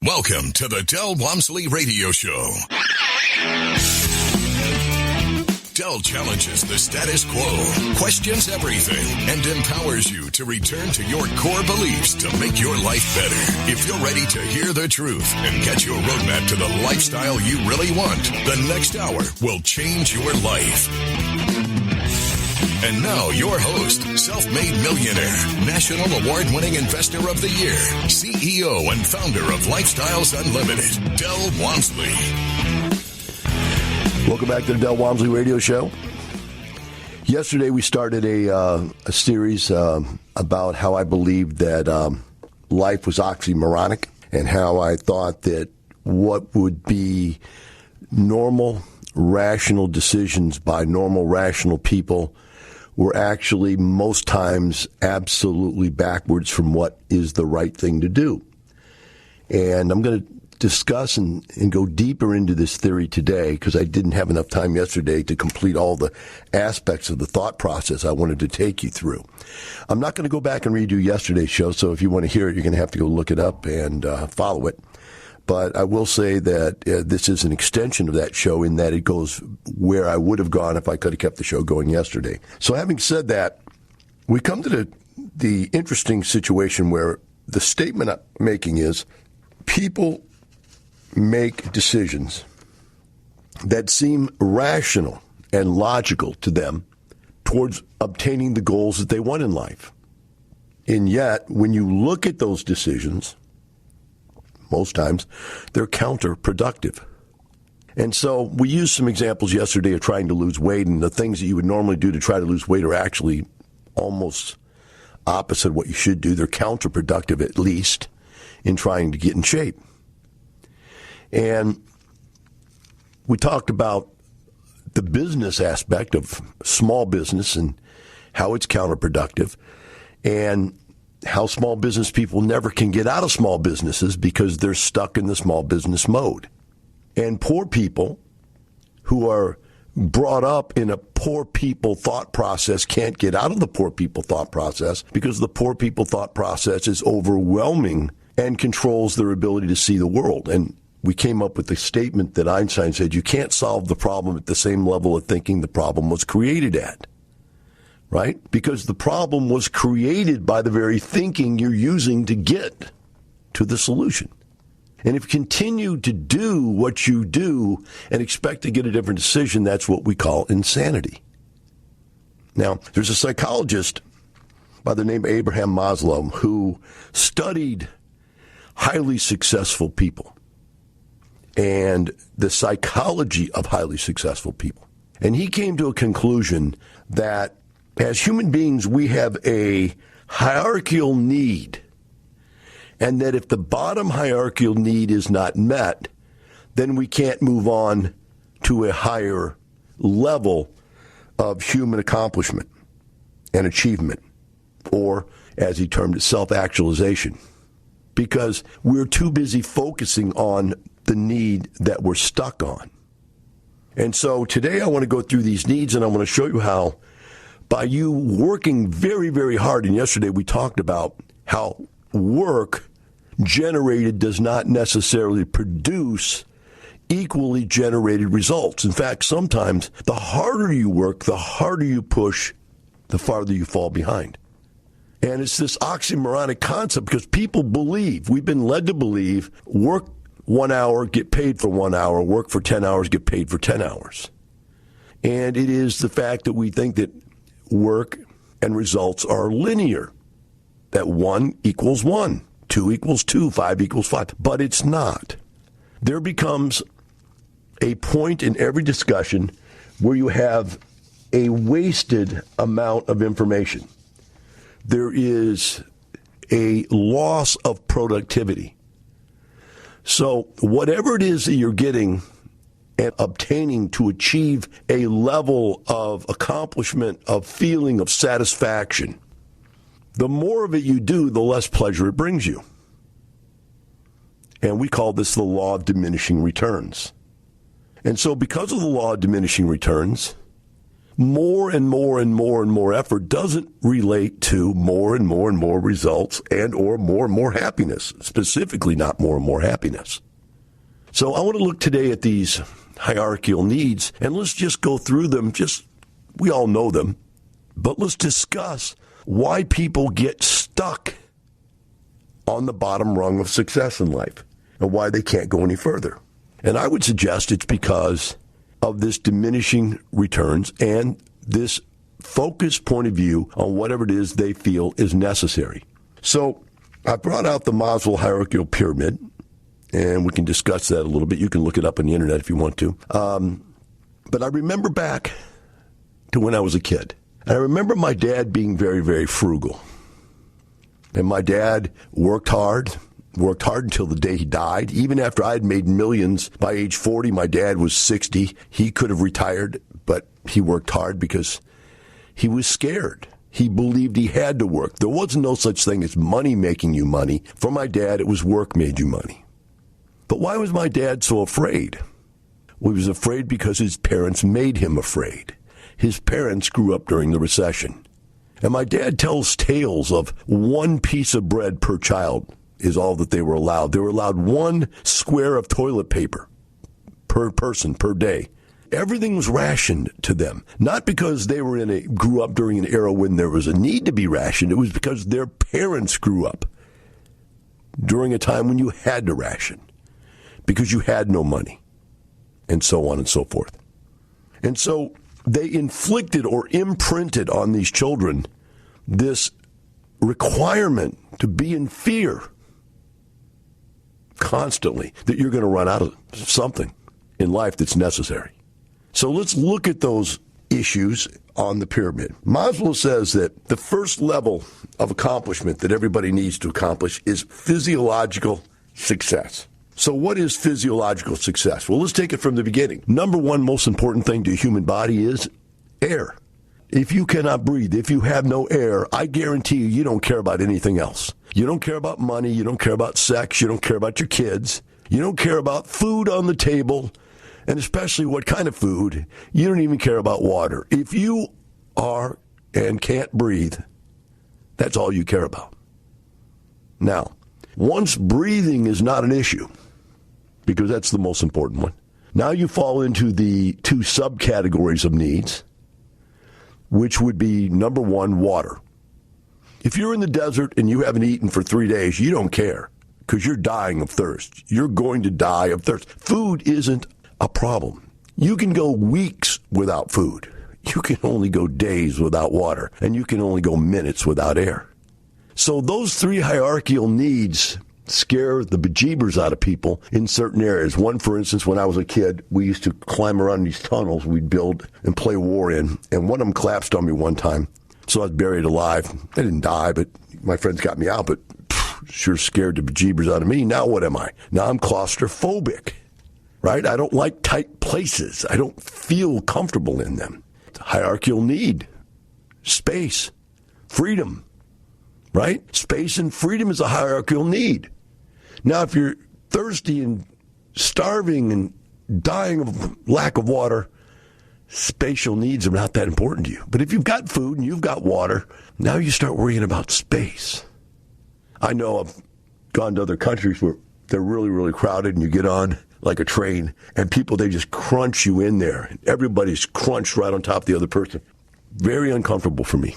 Welcome to the Del Walmsley Radio Show. Del challenges the status quo, questions everything, and empowers you to return to your core beliefs to make your life better. If you're ready to hear the truth and get your roadmap to the lifestyle you really want, the next hour will change your life. And now, your host, self-made millionaire, national award-winning investor of the year, CEO and founder of Lifestyles Unlimited, Del Walmsley. Welcome back to the Del Walmsley Radio Show. Yesterday, we started a series about how I believed that life was oxymoronic and how I thought that what would be normal, rational decisions by normal, rational people were actually most times absolutely backwards from what is the right thing to do. And I'm going to discuss and go deeper into this theory today because I didn't have enough time yesterday to complete all the aspects of the thought process I wanted to take you through. I'm not going to go back and redo yesterday's show, so if you want to hear it, you're going to have to go look it up and follow it. But I will say that this is an extension of that show in that it goes where I would have gone if I could have kept the show going yesterday. So having said that, we come to the interesting situation where the statement I'm making is people make decisions that seem rational and logical to them towards obtaining the goals that they want in life. And yet, when you look at those decisions, most times, they're counterproductive. And so we used some examples yesterday of trying to lose weight, and the things that you would normally do to try to lose weight are actually almost opposite what you should do. They're counterproductive, at least, in trying to get in shape. And we talked about the business aspect of small business and how it's counterproductive, and how small business people never can get out of small businesses because they're stuck in the small business mode. And poor people who are brought up in a poor people thought process can't get out of the poor people thought process because the poor people thought process is overwhelming and controls their ability to see the world. And we came up with the statement that Einstein said, you can't solve the problem at the same level of thinking the problem was created at. Right? Because the problem was created by the very thinking you're using to get to the solution. And if you continue to do what you do and expect to get a different decision, that's what we call insanity. Now, there's a psychologist by the name of Abraham Maslow who studied highly successful people and the psychology of highly successful people. And he came to a conclusion that as human beings, we have a hierarchical need, and that if the bottom hierarchical need is not met, then we can't move on to a higher level of human accomplishment and achievement, or, as he termed it, self-actualization, because we're too busy focusing on the need that we're stuck on. And so today I want to go through these needs, and I want to show you how by you working very, very hard, and yesterday we talked about how work generated does not necessarily produce equally generated results. In fact, sometimes the harder you work, the harder you push, the farther you fall behind. And it's this oxymoronic concept because people believe, we've been led to believe, work 1 hour, get paid for 1 hour, work for 10 hours, get paid for 10 hours. And it is the fact that we think that work and results are linear, that 1 equals 1, 2 equals 2, 5 equals 5. But it's not. There becomes a point in every discussion where you have a wasted amount of information. There is a loss of productivity. So whatever it is that you're getting and obtaining to achieve a level of accomplishment, of feeling of satisfaction, the more of it you do, the less pleasure it brings you. And we call this the law of diminishing returns. And so because of the law of diminishing returns, more and more and more and more effort doesn't relate to more and more and more results and or more happiness, specifically not more and more happiness. So I want to look today at these hierarchical needs, and let's just go through them. We all know them, but let's discuss why people get stuck on the bottom rung of success in life and why they can't go any further. And I would suggest it's because of this diminishing returns and this focused point of view on whatever it is they feel is necessary. So I brought out the Maslow hierarchical pyramid, and we can discuss that a little bit. You can look it up on the internet if you want to. But I remember back to when I was a kid. And I remember my dad being very, very frugal. And my dad worked hard until the day he died. Even after I had made millions by age 40, my dad was 60. He could have retired, but he worked hard because he was scared. He believed he had to work. There wasn't no such thing as money making you money. For my dad, it was work made you money. But why was my dad so afraid? Well, he was afraid because his parents made him afraid. His parents grew up during the recession. And my dad tells tales of one piece of bread per child is all that they were allowed. They were allowed one square of toilet paper per person per day. Everything was rationed to them. Not because they grew up during an era when there was a need to be rationed. It was because their parents grew up during a time when you had to ration because you had no money, and so on and so forth. And so they inflicted or imprinted on these children this requirement to be in fear constantly that you're going to run out of something in life that's necessary. So let's look at those issues on the pyramid. Maslow says that the first level of accomplishment that everybody needs to accomplish is physiological success. So what is physiological success? Well, let's take it from the beginning. Number one most important thing to a human body is air. If you cannot breathe, if you have no air, I guarantee you don't care about anything else. You don't care about money. You don't care about sex. You don't care about your kids. You don't care about food on the table, and especially what kind of food. You don't even care about water. If you are and can't breathe, that's all you care about. Now, once breathing is not an issue, because that's the most important one, now you fall into the two subcategories of needs, which would be, number one, water. If you're in the desert and you haven't eaten for 3 days, you don't care because you're dying of thirst. You're going to die of thirst. Food isn't a problem. You can go weeks without food. You can only go days without water, and you can only go minutes without air. So those three hierarchical needs scare the bejeebers out of people in certain areas. One, for instance, when I was a kid, we used to climb around these tunnels we'd build and play war in, and one of them collapsed on me one time, so I was buried alive. I didn't die, but my friends got me out, but sure scared the bejeebers out of me. Now what am I? Now I'm claustrophobic, right? I don't like tight places. I don't feel comfortable in them. It's a hierarchical need. Space, freedom, right? Space and freedom is a hierarchical need. Now, if you're thirsty and starving and dying of lack of water, spatial needs are not that important to you. But if you've got food and you've got water, now you start worrying about space. I know I've gone to other countries where they're really, really crowded and you get on like a train and people, they just crunch you in there. And everybody's crunched right on top of the other person. Very uncomfortable for me.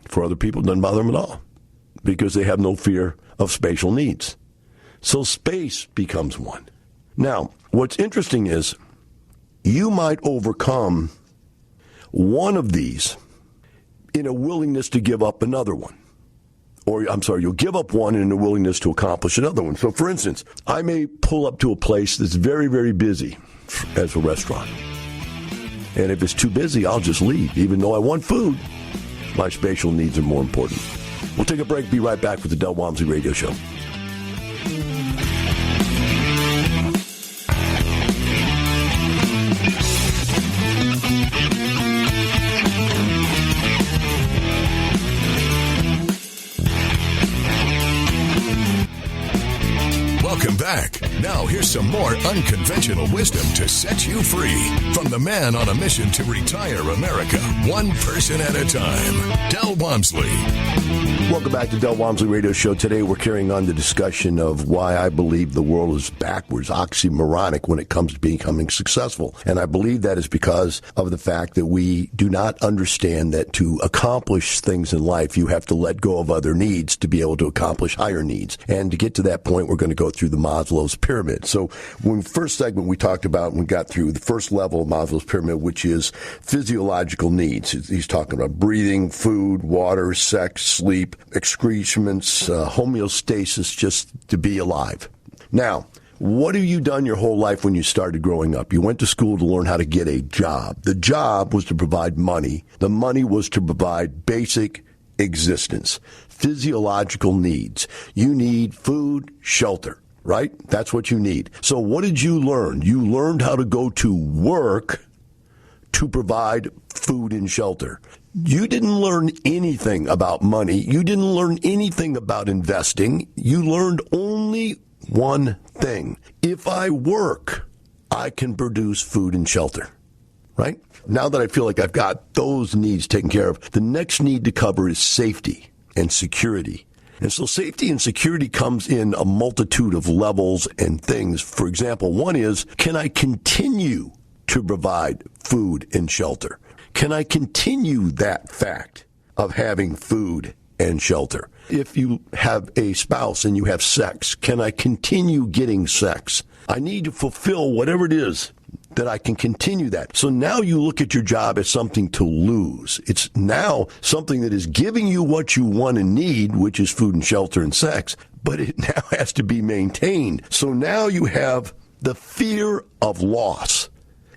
For other people, it doesn't bother them at all because they have no fear of spatial needs. So space becomes one. Now, what's interesting is you might overcome one of these in a willingness to give up another one. Or, you'll give up one in a willingness to accomplish another one. So, for instance, I may pull up to a place that's very, very busy as a restaurant. And if it's too busy, I'll just leave. Even though I want food, my spatial needs are more important. We'll take a break, be right back with the Del Walmsley Radio Show. Welcome back Now here's some more unconventional wisdom to set you free from the man on a mission to retire America, one person at a time, Del Walmsley. Welcome back to Del Walmsley Radio Show. Today we're carrying on the discussion of why I believe the world is backwards, oxymoronic when it comes to becoming successful. And I believe that is because of the fact that we do not understand that to accomplish things in life, you have to let go of other needs to be able to accomplish higher needs. And to get to that point, we're going to go through the Maslow's pyramid. So when first segment we talked about, we got through the first level of Maslow's pyramid, which is physiological needs. He's talking about breathing, food, water, sex, sleep, excrements, homeostasis, just to be alive. Now, what have you done your whole life when you started growing up? You went to school to learn how to get a job. The job was to provide money. The money was to provide basic existence, physiological needs. You need food, shelter, right? That's what you need. So what did you learn? You learned how to go to work to provide food and shelter. You didn't learn anything about money. You didn't learn anything about investing. You learned only one thing. If I work, I can produce food and shelter, right? Now that I feel like I've got those needs taken care of, the next need to cover is safety and security. And so safety and security comes in a multitude of levels and things. For example, one is, can I continue to provide food and shelter? Can I continue that fact of having food and shelter? If you have a spouse and you have sex, can I continue getting sex? I need to fulfill whatever it is that I can continue that. So now you look at your job as something to lose. It's now something that is giving you what you want and need, which is food and shelter and sex, but it now has to be maintained. So now you have the fear of loss.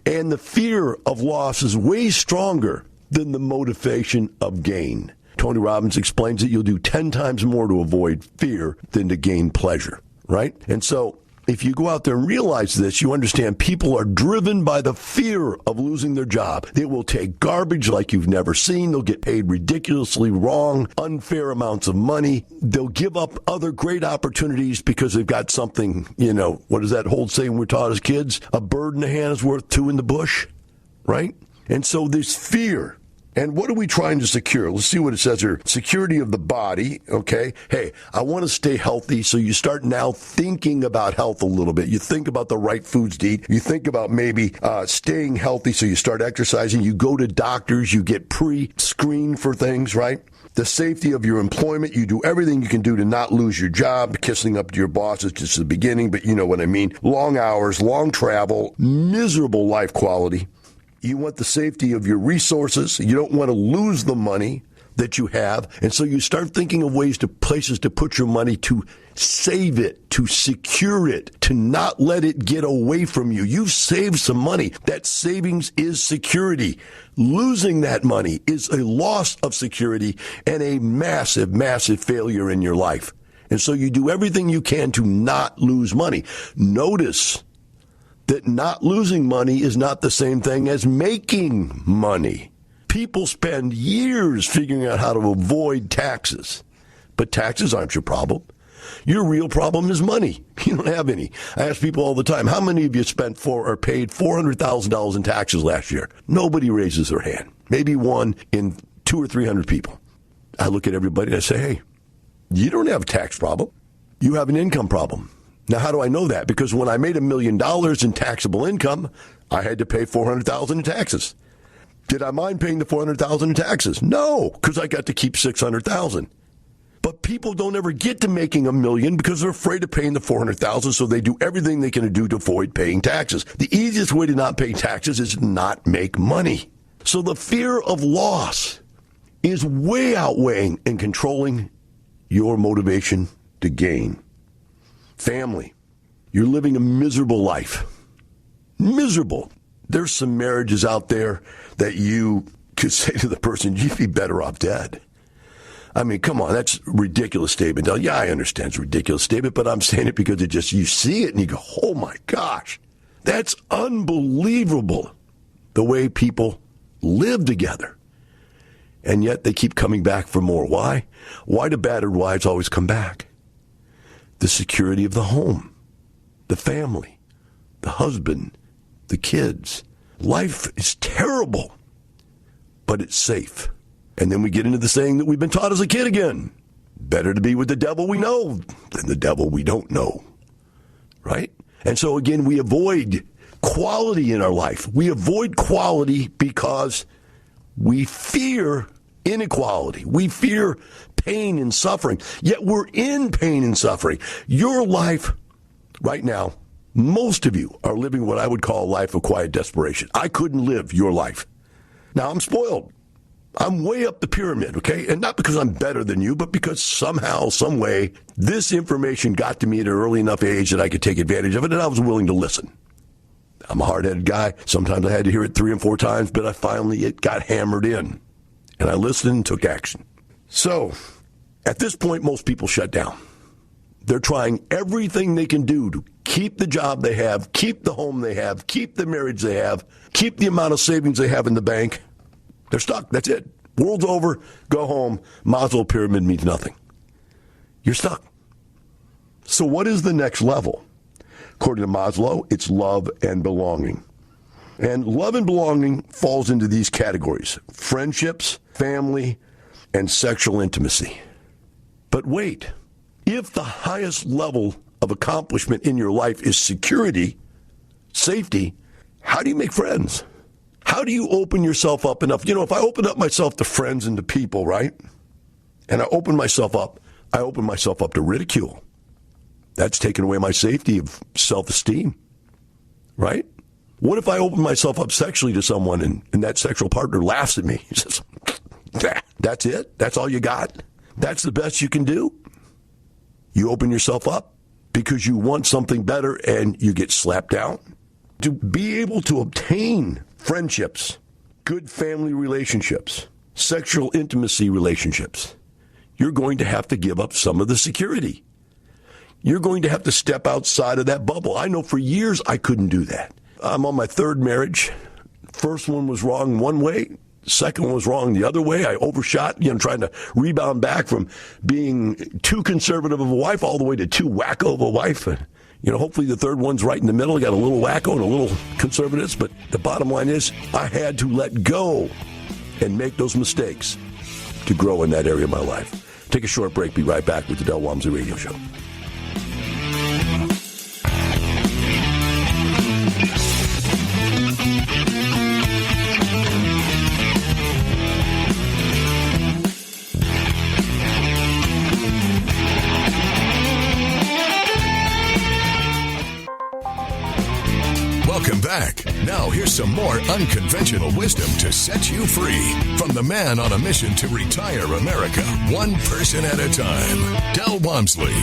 And the fear of loss is way stronger than the motivation of gain. Tony Robbins explains that you'll do 10 times more to avoid fear than to gain pleasure, right? And so if you go out there and realize this, you understand people are driven by the fear of losing their job. They will take garbage like you've never seen. They'll get paid ridiculously wrong, unfair amounts of money. They'll give up other great opportunities because they've got something, what is that old saying we're taught as kids? A bird in the hand is worth two in the bush, right? And so this fear. And what are we trying to secure? Let's see what it says here. Security of the body, okay? Hey, I want to stay healthy, so you start now thinking about health a little bit. You think about the right foods to eat. You think about maybe staying healthy, so you start exercising. You go to doctors. You get pre-screened for things, right? The safety of your employment. You do everything you can do to not lose your job. Kissing up to your boss is just the beginning, but you know what I mean. Long hours, long travel, miserable life quality. You want the safety of your resources. You don't want to lose the money that you have. And so you start thinking of places to put your money to save it, to secure it, to not let it get away from you. You've saved some money. That savings is security. Losing that money is a loss of security and a massive, massive failure in your life. And so you do everything you can to not lose money. Notice that not losing money is not the same thing as making money. People spend years figuring out how to avoid taxes, but taxes aren't your problem. Your real problem is money. You don't have any. I ask people all the time, how many of you spent or paid $400,000 in taxes last year? Nobody raises their hand. Maybe one in 200 or 300 people. I look at everybody and I say, hey, you don't have a tax problem. You have an income problem. Now, how do I know that? Because when I made $1 million in taxable income, I had to pay $400,000 in taxes. Did I mind paying the $400,000 in taxes? No, because I got to keep $600,000. But people don't ever get to making $1 million because they're afraid of paying the $400,000, so they do everything they can do to avoid paying taxes. The easiest way to not pay taxes is not make money. So the fear of loss is way outweighing and controlling your motivation to gain. Family, you're living a miserable life. Miserable. There's some marriages out there that you could say to the person, you'd be better off dead. I mean, come on, that's a ridiculous statement. Yeah, I understand it's a ridiculous statement, but I'm saying it because you see it and you go, oh my gosh, that's unbelievable the way people live together. And yet they keep coming back for more. Why? Why do battered wives always come back? The security of the home. the family, the husband, the kids. Life is terrible, but it's safe. And then we get into the saying that we've been taught as a kid again. Better to be with the devil we know than the devil we don't know. Right? And so again, we avoid quality in our life. We avoid quality because we fear inequality. We fear pain and suffering. Yet we're in pain and suffering. Your life right now, most of you are living what I would call a life of quiet desperation. I couldn't live your life. Now, I'm spoiled. I'm way up the pyramid, okay? And not because I'm better than you, but because somehow, some way, this information got to me at an early enough age that I could take advantage of it, and I was willing to listen. I'm a hard-headed guy. Sometimes I had to hear it 3 and 4 times, but it got hammered in. And I listened and took action. So, at this point, most people shut down. They're trying everything they can do to keep the job they have, keep the home they have, keep the marriage they have, keep the amount of savings they have in the bank. They're stuck. That's it. World's over. Go home. Maslow pyramid means nothing. You're stuck. So what is the next level? According to Maslow, it's love and belonging. And love and belonging falls into these categories: friendships, family, and sexual intimacy. But wait, if the highest level of accomplishment in your life is security, safety, how do you make friends? How do you open yourself up enough? You know, if I open up myself to friends and to people, right? And I open myself up to ridicule. That's taken away my safety of self-esteem, right? What if I open myself up sexually to someone and that sexual partner laughs at me? He says, that's it? That's all you got? That's the best you can do? You open yourself up because you want something better and you get slapped down? To be able to obtain friendships, good family relationships, sexual intimacy relationships, you're going to have to give up some of the security. You're going to have to step outside of that bubble. I know for years I couldn't do that. I'm on my 3rd marriage. First one was wrong one way. Second one was wrong the other way. I overshot, trying to rebound back from being too conservative of a wife all the way to too wacko of a wife. Hopefully the 3rd one's right in the middle. I got a little wacko and a little conservative. But the bottom line is I had to let go and make those mistakes to grow in that area of my life. Take a short break. Be right back with the Del Walmsley Radio Show. Welcome back. Now here's some more unconventional wisdom to set you free from the man on a mission to retire America, one person at a time, Del Walmsley.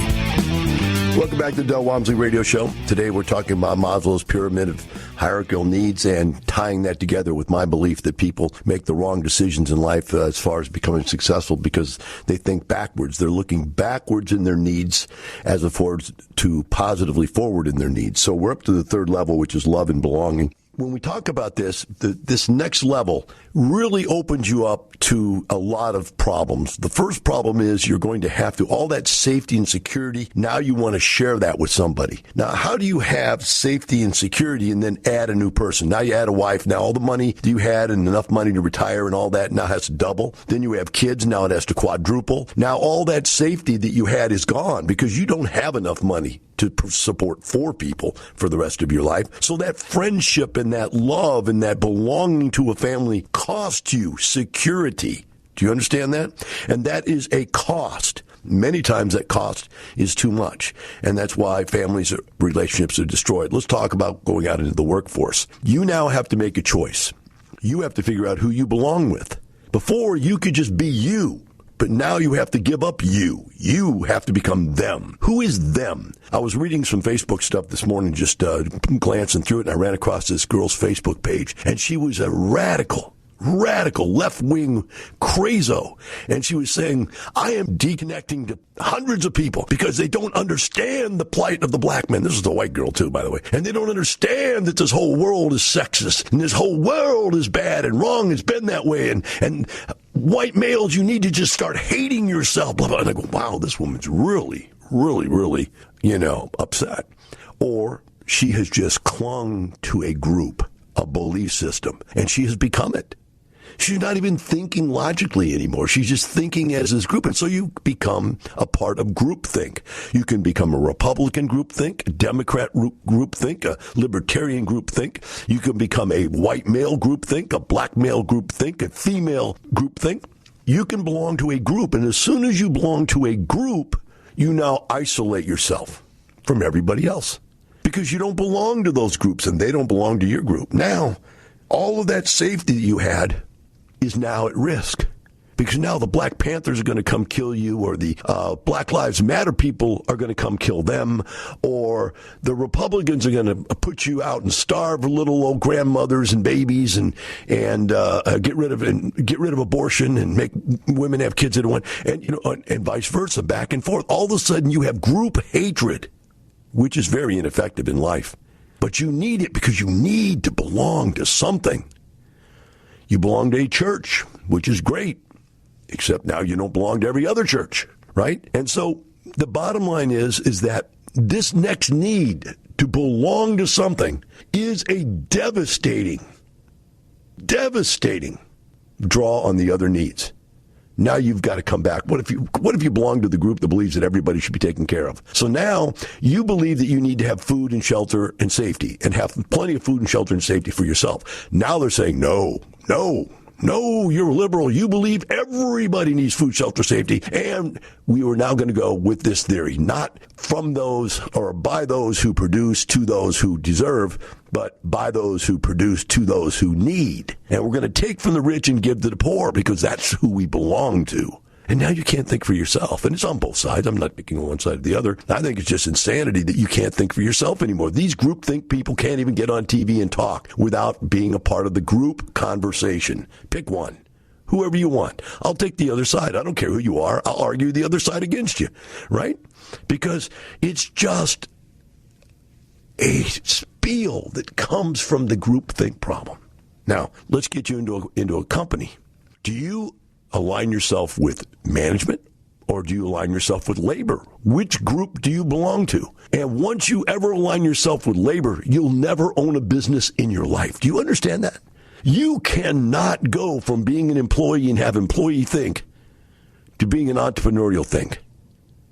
Welcome back to the Del Walmsley Radio Show. Today we're talking about Maslow's pyramid of hierarchical needs and tying that together with my belief that people make the wrong decisions in life as far as becoming successful because they think backwards. They're looking backwards in their needs as opposed to positively forward in their needs. So we're up to the 3rd level, which is love and belonging. When we talk about this, this next level really opens you up to a lot of problems. The first problem is you're going to have to, all that safety and security, now you want to share that with somebody. Now, how do you have safety and security and then add a new person? Now you add a wife. Now all the money that you had and enough money to retire and all that now has to double. Then you have kids. Now it has to quadruple. Now all that safety that you had is gone because you don't have enough money to support 4 people for the rest of your life. So that friendship and that love and that belonging to a family costs you security. Do you understand that? And that is a cost. Many times that cost is too much. And that's why relationships are destroyed. Let's talk about going out into the workforce. You now have to make a choice. You have to figure out who you belong with. Before, you could just be you. But now you have to give up you. You have to become them. Who is them? I was reading some Facebook stuff this morning, just glancing through it, and I ran across this girl's Facebook page, and she was a radical left-wing crazo. And she was saying, I am deconnecting to hundreds of people because they don't understand the plight of the black man. This is a white girl, too, by the way. And they don't understand that this whole world is sexist, and this whole world is bad and wrong. It's been that way. And white males, you need to just start hating yourself. Blah, blah. And I go, wow, this woman's really, really, really, upset. or she has just clung to a group, a belief system, and she has become it. She's not even thinking logically anymore. She's just thinking as this group. And so you become a part of groupthink. You can become a Republican groupthink, a Democrat groupthink, a Libertarian groupthink. You can become a white male groupthink, a black male groupthink, a female groupthink. You can belong to a group. And as soon as you belong to a group, you now isolate yourself from everybody else because you don't belong to those groups and they don't belong to your group. Now, all of that safety that you had is now at risk because now the Black Panthers are going to come kill you, or the Black Lives Matter people are going to come kill them, or the Republicans are going to put you out and starve little old grandmothers and babies and get rid of abortion and make women have kids they don't want, and vice versa, back and forth. All of a sudden you have group hatred, which is very ineffective in life. But you need it because you need to belong to something. You belong to a church, which is great, except now you don't belong to every other church, right? And so the bottom line is that this next need to belong to something is a devastating draw on the other needs. Now you've got to come back. What if you belong to the group that believes that everybody should be taken care of? So now you believe that you need to have food and shelter and safety and have plenty of food and shelter and safety for yourself. Now they're saying, no, you're liberal. You believe everybody needs food, shelter, safety. And we are now going to go with this theory, not from those or by those who produce to those who deserve, but by those who produce to those who need. And we're going to take from the rich and give to the poor because that's who we belong to. And now you can't think for yourself. And it's on both sides. I'm not picking one side or the other. I think it's just insanity that you can't think for yourself anymore. These groupthink people can't even get on TV and talk without being a part of the group conversation. Pick one. Whoever you want. I'll take the other side. I don't care who you are. I'll argue the other side against you. Right? Because it's just a spiel that comes from the groupthink problem. Now, let's get you into a company. Do you align yourself with management, or do you align yourself with labor? Which group do you belong to? And once you ever align yourself with labor, you'll never own a business in your life. Do you understand that? You cannot go from being an employee and have employee think to being an entrepreneurial think.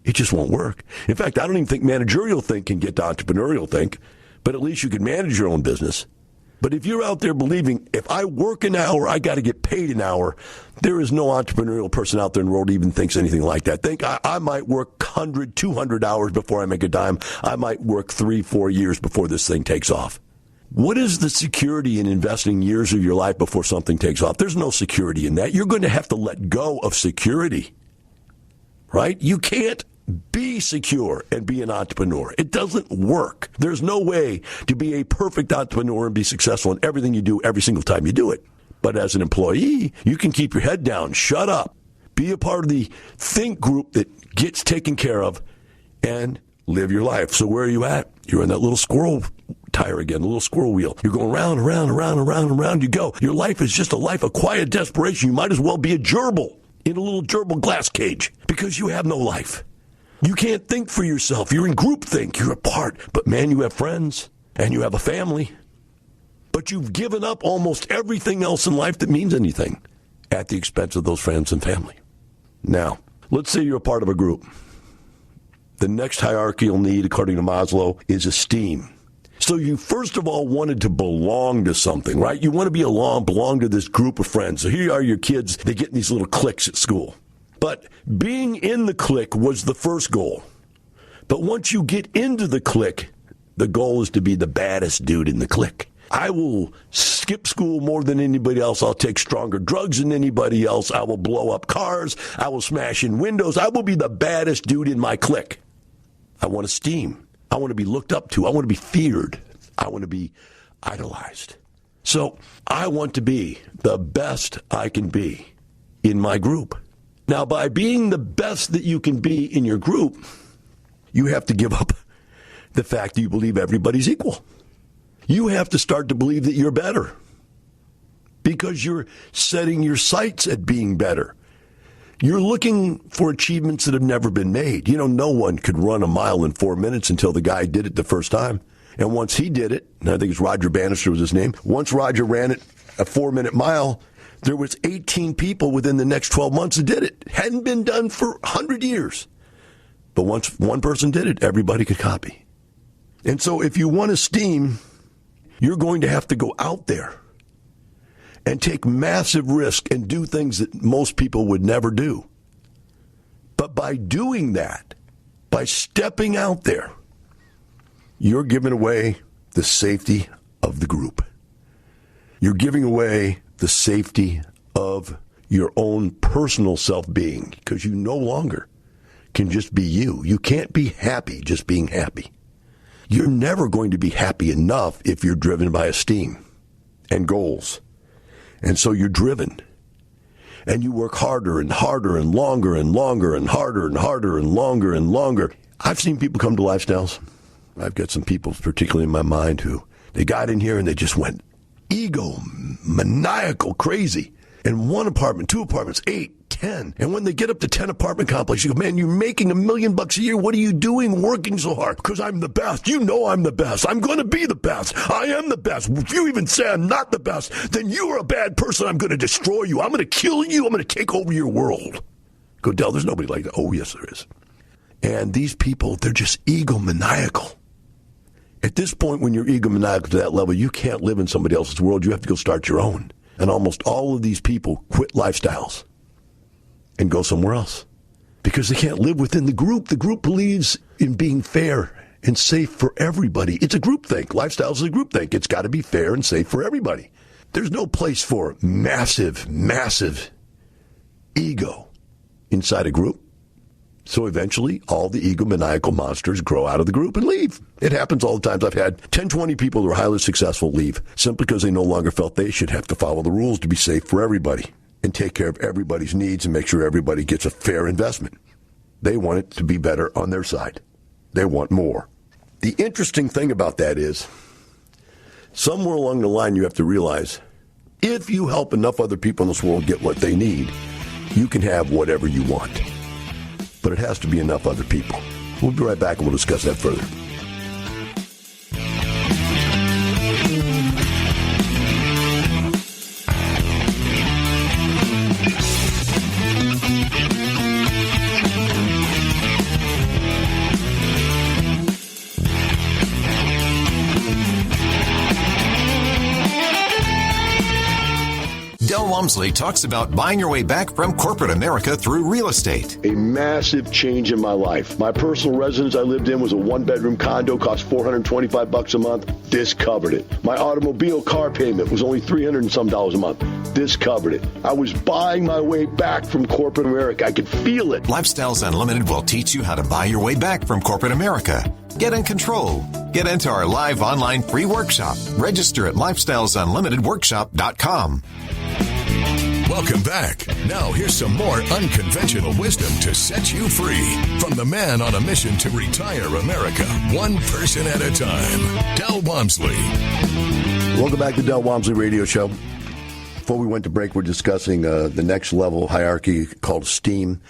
It just won't work. In fact, I don't even think managerial think can get to entrepreneurial think, but at least you can manage your own business. But if you're out there believing, if I work an hour, I got to get paid an hour, there is no entrepreneurial person out there in the world who even thinks anything like that. Think I might work 100, 200 hours before I make a dime. I might work 3-4 years before this thing takes off. What is the security in investing years of your life before something takes off? There's no security in that. You're going to have to let go of security, right? You can't be secure and be an entrepreneur. It doesn't work. There's no way to be a perfect entrepreneur and be successful in everything you do every single time you do it. But as an employee, you can keep your head down, shut up, be a part of the think group that gets taken care of, and live your life. So where are you at? You're in that little squirrel tire again, the little squirrel wheel. You're going round and round and round and round and round you go. Your life is just a life of quiet desperation. You might as well be a gerbil in a little gerbil glass cage because you have no life. You can't think for yourself. You're in groupthink. You're apart. But man, you have friends and you have a family. But you've given up almost everything else in life that means anything at the expense of those friends and family. Now, let's say you're a part of a group. The next hierarchical need, according to Maslow, is esteem. So you first of all wanted to belong to something, right? You want to belong to this group of friends. So here are your kids. They get in these little cliques at school. But being in the clique was the first goal. But once you get into the clique, the goal is to be the baddest dude in the clique. I will skip school more than anybody else. I'll take stronger drugs than anybody else. I will blow up cars. I will smash in windows. I will be the baddest dude in my clique. I want esteem. I want to be looked up to. I want to be feared. I want to be idolized. So I want to be the best I can be in my group. Now, by being the best that you can be in your group, you have to give up the fact that you believe everybody's equal. You have to start to believe that you're better because you're setting your sights at being better. You're looking for achievements that have never been made. No one could run a mile in 4 minutes until the guy did it the first time. And once he did it, and I think it's Roger Bannister was his name, once Roger ran it a 4-minute mile, there was 18 people within the next 12 months that did it. Hadn't been done for 100 years. But once one person did it, everybody could copy. And so if you want esteem, you're going to have to go out there and take massive risk and do things that most people would never do. But by doing that, by stepping out there, you're giving away the safety of the group. You're giving away the safety of your own personal self-being because you no longer can just be you. You can't be happy just being happy. You're never going to be happy enough if you're driven by esteem and goals. And so you're driven. And you work harder and harder and longer and longer and harder and harder and longer and longer. I've seen people come to Lifestyles. I've got some people, particularly in my mind, who they got in here and they just went ego, maniacal, crazy. And 1 apartment, 2 apartments, 8, 10. And when they get up to 10 apartment complexes, you go, man, you're making $1 million a year. What are you doing working so hard? Because I'm the best. You know I'm the best. I'm going to be the best. I am the best. If you even say I'm not the best, then you are a bad person. I'm going to destroy you. I'm going to kill you. I'm going to take over your world. Go, Del, there's nobody like that. Oh, yes, there is. And these people, they're just egomaniacal. At this point, when you're egomaniacal to that level, you can't live in somebody else's world. You have to go start your own. And almost all of these people quit Lifestyles and go somewhere else because they can't live within the group. The group believes in being fair and safe for everybody. It's a group think. Lifestyles is a group think. It's got to be fair and safe for everybody. There's no place for massive, massive ego inside a group. So eventually, all the egomaniacal monsters grow out of the group and leave. It happens all the time. I've had 10, 20 people who are highly successful leave simply because they no longer felt they should have to follow the rules to be safe for everybody and take care of everybody's needs and make sure everybody gets a fair investment. They want it to be better on their side. They want more. The interesting thing about that is, somewhere along the line you have to realize, if you help enough other people in this world get what they need, you can have whatever you want. But it has to be enough other people. We'll be right back and we'll discuss that further. Del Walmsley talks about buying your way back from corporate America through real estate. A massive change in my life. My personal residence I lived in was a 1-bedroom condo, cost $425 a month. This covered it. My automobile car payment was only $300 and some a month. This covered it. I was buying my way back from corporate America. I could feel it. Lifestyles Unlimited will teach you how to buy your way back from corporate America. Get in control. Get into our live online free workshop. Register at lifestylesunlimitedworkshop.com. Welcome back. Now here's some more unconventional wisdom to set you free from the man on a mission to retire America, one person at a time, Del Walmsley. Welcome back to the Del Walmsley Radio Show. Before we went to break, we're discussing the next level hierarchy called esteem.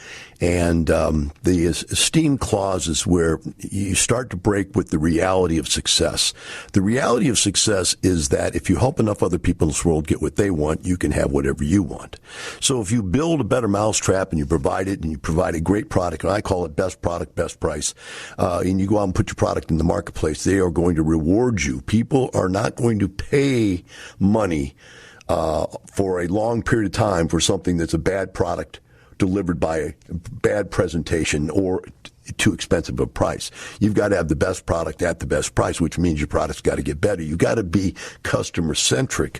And the esteem clause is where you start to break with the reality of success. The reality of success is that if you help enough other people in this world get what they want, you can have whatever you want. So if you build a better mousetrap and you provide it and you provide a great product, and I call it best product, best price, and you go out and put your product in the marketplace, they are going to reward you. People are not going to pay money for a long period of time for something that's a bad product delivered by a bad presentation or too expensive a price. You've got to have the best product at the best price, which means your product's got to get better. You've got to be customer-centric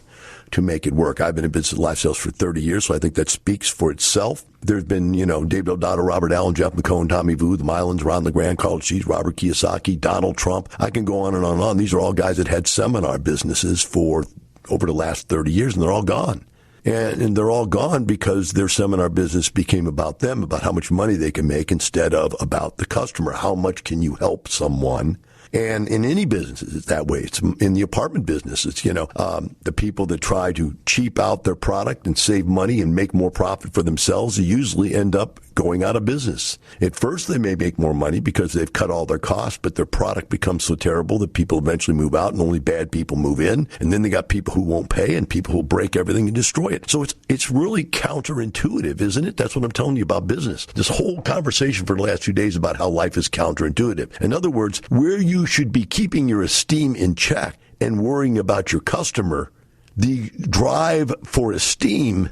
to make it work. I've been in business life sales for 30 years, so I think that speaks for itself. There's been, David O'Donnell, Robert Allen, Jeff McCone, Tommy Vu, the Mylans, Ron LeGrand, Carl Cheese, Robert Kiyosaki, Donald Trump. I can go on and on and on. These are all guys that had seminar businesses for over the last 30 years, and they're all gone. And they're all gone because their seminar business became about them, about how much money they can make instead of about the customer. How much can you help someone And in any business, it's that way. It's in the apartment business. It's, the people that try to cheap out their product and save money and make more profit for themselves usually end up going out of business. At first, they may make more money because they've cut all their costs, but their product becomes so terrible that people eventually move out and only bad people move in. And then they got people who won't pay and people who will break everything and destroy it. So it's really counterintuitive, isn't it? That's what I'm telling you about business. This whole conversation for the last few days about how life is counterintuitive. In other words, where you should be keeping your esteem in check and worrying about your customer, the drive for esteem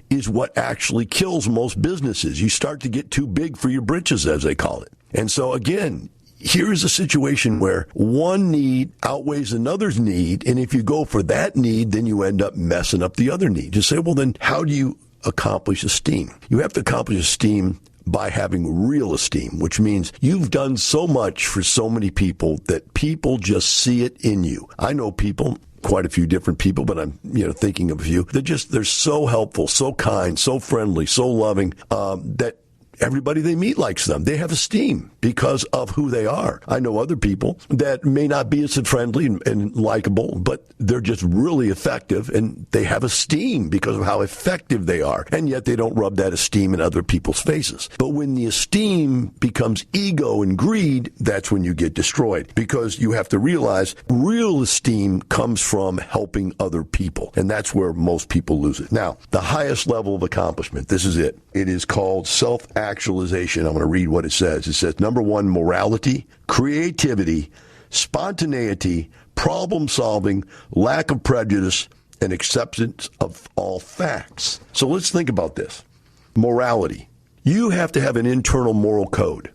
is what actually kills most businesses. You start to get too big for your britches, as they call it. And so again, here's a situation where one need outweighs another's need, and if you go for that need, then you end up messing up the other need. You say, well, then how do you accomplish esteem? You have to accomplish esteem by having real esteem, which means you've done so much for so many people that people just see it in you. I know people, quite a few different people, but I'm thinking of a few. They're so helpful, so kind, so friendly, so loving that everybody they meet likes them. They have esteem because of who they are. I know other people that may not be as friendly and likable, but they're just really effective, and they have esteem because of how effective they are. And yet they don't rub that esteem in other people's faces. But when the esteem becomes ego and greed, that's when you get destroyed, because you have to realize real esteem comes from helping other people. And that's where most people lose it. Now, the highest level of accomplishment, this is it. It is called Self Actualization. I'm going to read what it says. It says, number one, morality, creativity, spontaneity, problem solving, lack of prejudice, and acceptance of all facts. So let's think about this. Morality. You have to have an internal moral code.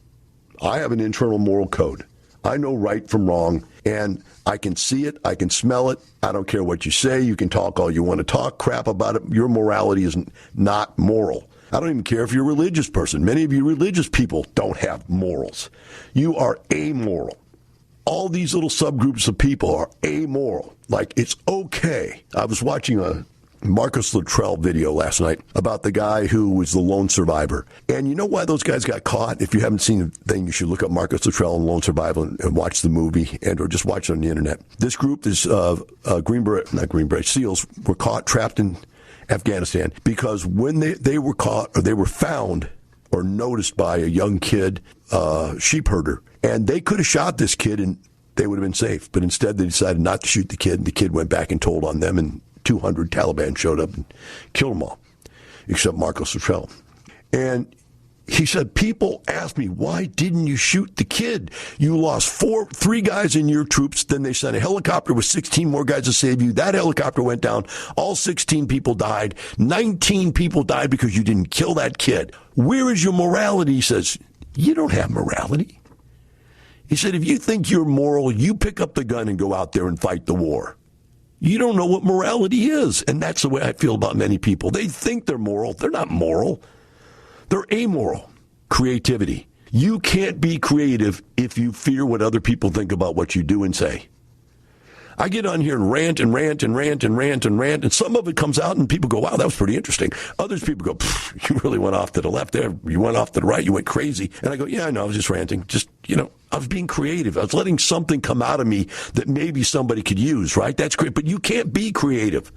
I have an internal moral code. I know right from wrong, and I can see it. I can smell it. I don't care what you say. You can talk all you want to talk crap about it. Your morality is not moral. I don't even care if you're a religious person. Many of you religious people don't have morals. You are amoral. All these little subgroups of people are amoral. Like, it's okay. I was watching a Marcus Luttrell video last night about the guy who was the lone survivor. And you know why those guys got caught? If you haven't seen the thing, you should look up Marcus Luttrell and Lone Survivor and watch the movie, or just watch it on the internet. This group, this SEALs, were caught, trapped in Afghanistan, because when they were caught, or they were found or noticed by a young kid, sheep herder, and they could have shot this kid and they would have been safe. But instead they decided not to shoot the kid, and the kid went back and told on them, and 200 Taliban showed up and killed them all, except Marcus Luttrell. And he said, people asked me, why didn't you shoot the kid? You lost three guys in your troops. Then they sent a helicopter with 16 more guys to save you. That helicopter went down. All 16 people died. 19 people died because you didn't kill that kid. Where is your morality? He says, you don't have morality. He said, if you think you're moral, you pick up the gun and go out there and fight the war. You don't know what morality is. And that's the way I feel about many people. They think they're moral. They're not moral. They're amoral. Creativity. You can't be creative if you fear what other people think about what you do and say. I get on here and rant and rant and rant and rant and rant, and some of it comes out and people go, wow, that was pretty interesting. Others people go, you really went off to the left there. You went off to the right. You went crazy. And I go, yeah, I know. I was just ranting. I was being creative. I was letting something come out of me that maybe somebody could use, right? That's great. But you can't be creative.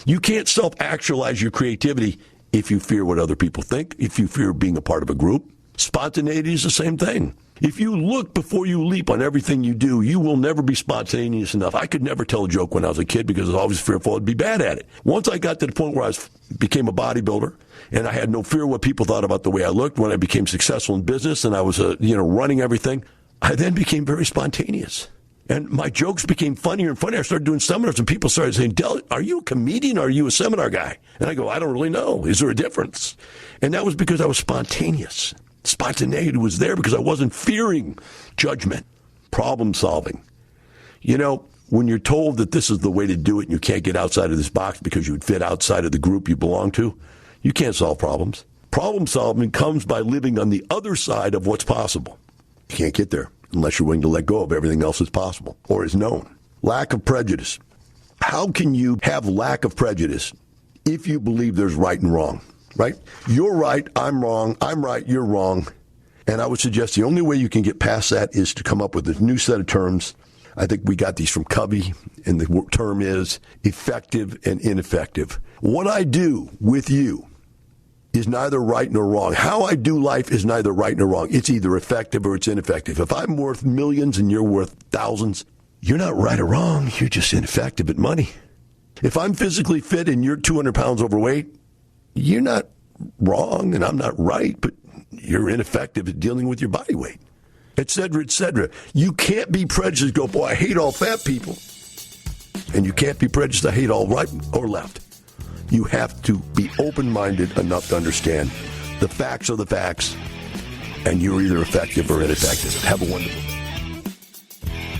You can't self-actualize your creativity if you fear what other people think, if you fear being a part of a group. Spontaneity is the same thing. If you look before you leap on everything you do, you will never be spontaneous enough. I could never tell a joke when I was a kid because I was always fearful I'd be bad at it. Once I got to the point where I became a bodybuilder and I had no fear what people thought about the way I looked, when I became successful in business and I was running everything, I then became very spontaneous. And my jokes became funnier and funnier. I started doing seminars and people started saying, Del, are you a comedian or are you a seminar guy? And I go, I don't really know. Is there a difference? And that was because I was spontaneous. Spontaneity was there because I wasn't fearing judgment, problem solving. When you're told that this is the way to do it and you can't get outside of this box because you would fit outside of the group you belong to, you can't solve problems. Problem solving comes by living on the other side of what's possible. You can't get there unless you're willing to let go of everything else that's possible or is known. Lack of prejudice. How can you have lack of prejudice if you believe there's right and wrong? Right? You're right, I'm wrong, I'm right, you're wrong. And I would suggest the only way you can get past that is to come up with a new set of terms. I think we got these from Covey, and the term is effective and ineffective. What I do with you is neither right nor wrong. How I do life is neither right nor wrong. It's either effective or it's ineffective. If I'm worth millions and you're worth thousands, you're not right or wrong. You're just ineffective at money. If I'm physically fit and you're 200 pounds overweight, you're not wrong and I'm not right, but you're ineffective at dealing with your body weight, et cetera, et cetera. You can't be prejudiced, go, boy, I hate all fat people. And you can't be prejudiced, I hate all right or left. You have to be open-minded enough to understand the facts are the facts, and you're either effective or ineffective. Have a wonderful day.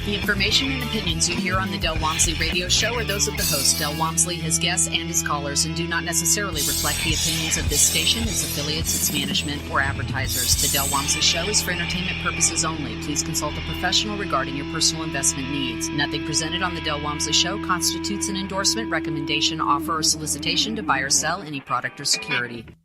The information and opinions you hear on the Del Walmsley radio show are those of the host, Del Walmsley, his guests, and his callers, and do not necessarily reflect the opinions of this station, its affiliates, its management, or advertisers. The Del Walmsley show is for entertainment purposes only. Please consult a professional regarding your personal investment needs. Nothing presented on the Del Walmsley show constitutes an endorsement, recommendation, offer, or solicitation to buy or sell any product or security.